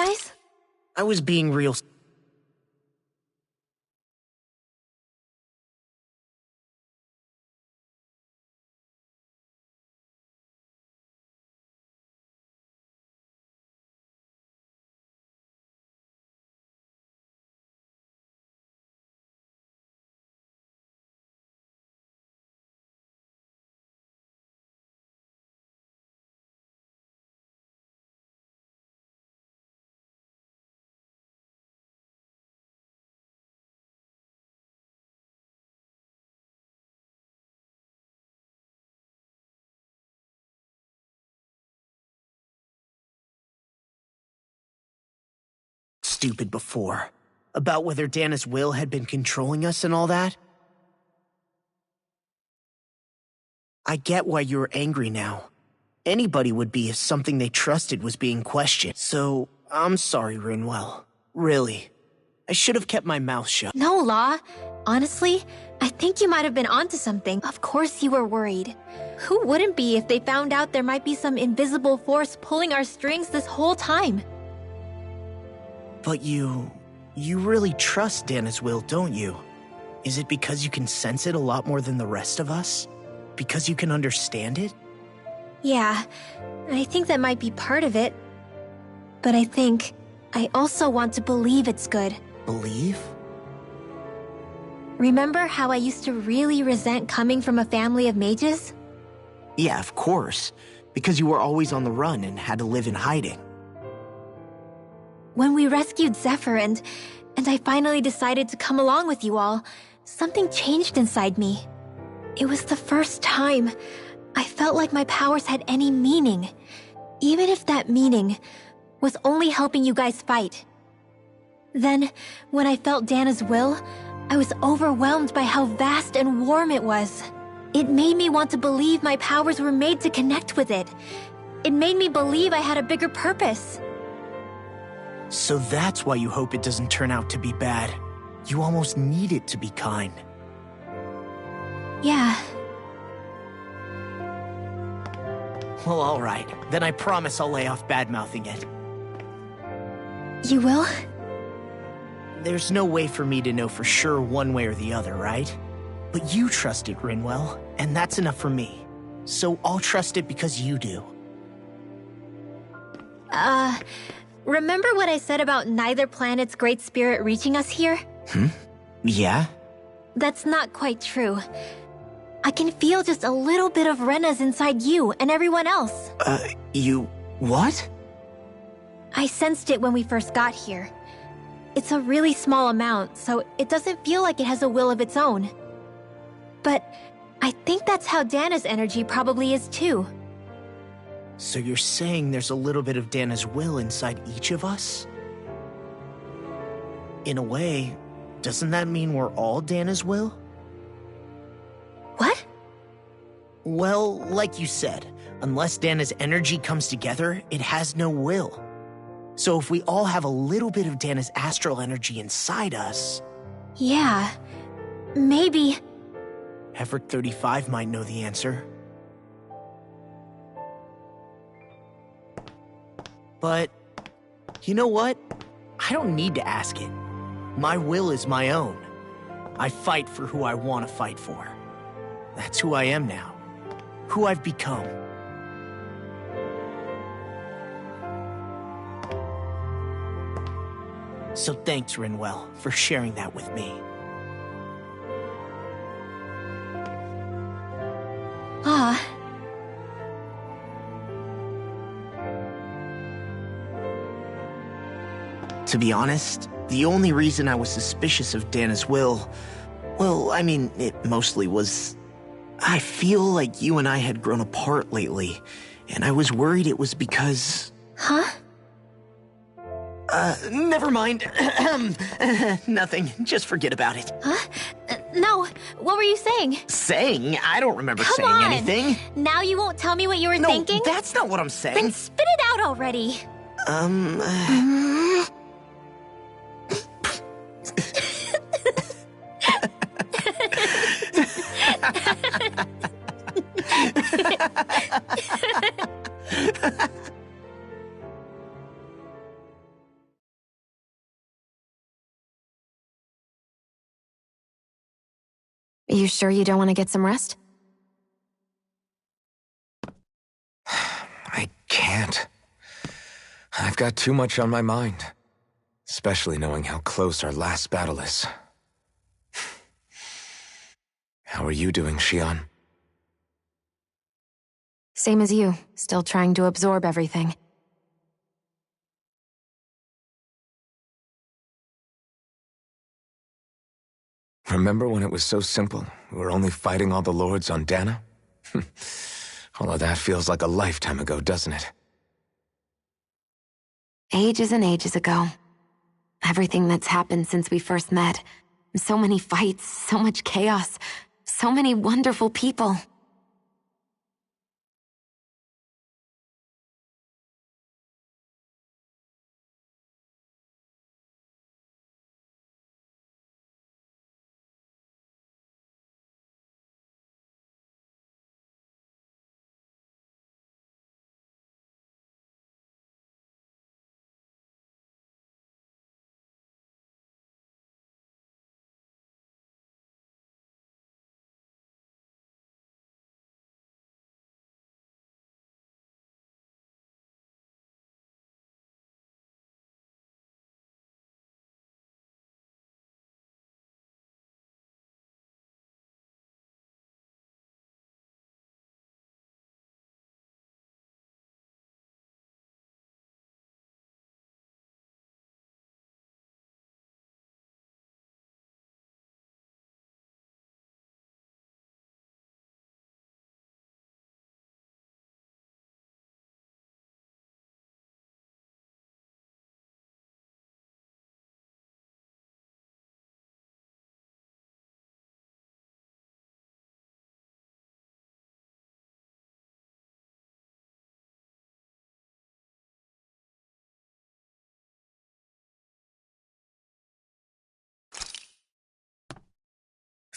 guys? I was being real. Stupid before. About whether Dana's will had been controlling us and all that. I get why you're angry now. Anybody would be if something they trusted was being questioned. So, I'm sorry, Rinwell. Really. I should have kept my mouth shut. No, Law. Honestly, I think you might have been onto something. Of course you were worried. Who wouldn't be if they found out there might be some invisible force pulling our strings this whole time? But you really trust Dana's will, don't you? Is it because you can sense it a lot more than the rest of us? Because you can understand it? Yeah, I think that might be part of it. But I also want to believe it's good. Believe? Remember how I used to really resent coming from a family of mages? Yeah, of course. Because you were always on the run and had to live in hiding. When we rescued Zephyr and I finally decided to come along with you all, something changed inside me. It was the first time I felt like my powers had any meaning, even if that meaning was only helping you guys fight. Then, when I felt Dana's will, I was overwhelmed by how vast and warm it was. It made me want to believe my powers were made to connect with it. It made me believe I had a bigger purpose. So that's why you hope it doesn't turn out to be bad. You almost need it to be kind. Yeah. Well, alright. Then I promise I'll lay off bad-mouthing it. You will? There's no way for me to know for sure one way or the other, right? But you trust it, Rinwell, and that's enough for me. So I'll trust it because you do. Remember what I said about neither planet's great spirit reaching us here? Yeah? That's not quite true. I can feel just a little bit of Rena's inside you and everyone else. You... what? I sensed it when we first got here. It's a really small amount, so it doesn't feel like it has a will of its own. But I think that's how Dana's energy probably is too. So you're saying there's a little bit of Dana's will inside each of us? In a way, doesn't that mean we're all Dana's will? What? Well, like you said, unless Dana's energy comes together, it has no will. So if we all have a little bit of Dana's astral energy inside us... Yeah, maybe... Effort 35 might know the answer. But, you know what? I don't need to ask it. My will is my own. I fight for who I want to fight for. That's who I am now. Who I've become. So thanks, Rinwell, for sharing that with me. Ah. To be honest, the only reason I was suspicious of Dana's will, well, I mean, it mostly was... I feel like you and I had grown apart lately, and I was worried it was because... Huh? Never mind. Nothing. Just forget about it. Huh? No, what were you saying? Saying? I don't remember Come saying on. anything. Now you won't tell me what you were thinking? No, that's not what I'm saying. Then spit it out already. Are you sure you don't want to get some rest? I can't. I've got too much on my mind. Especially knowing how close our last battle is. How are you doing, Xion? Same as you, still trying to absorb everything. Remember when it was so simple? We were only fighting all the lords on Dana? All of that feels like a lifetime ago, doesn't it? Ages and ages ago. Everything that's happened since we first met. So many fights, so much chaos, so many wonderful people.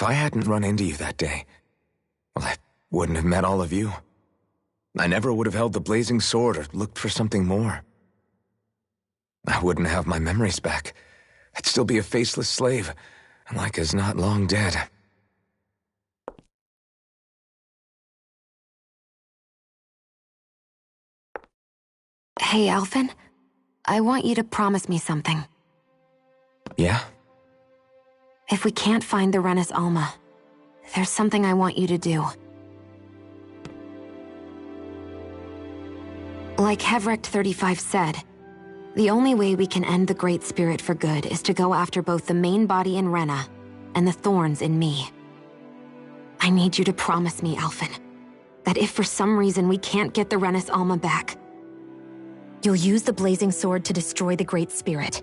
If I hadn't run into you that day, well, I wouldn't have met all of you. I never would have held the blazing sword or looked for something more. I wouldn't have my memories back. I'd still be a faceless slave, like as not long dead. Hey, Alphen. I want you to promise me something. Yeah? If we can't find the Renis Alma, there's something I want you to do. Like Hevrecht 35 said, the only way we can end the Great Spirit for good is to go after both the main body in Rena and the thorns in me. I need you to promise me, Alphen, that if for some reason we can't get the Renis Alma back, you'll use the Blazing Sword to destroy the Great Spirit.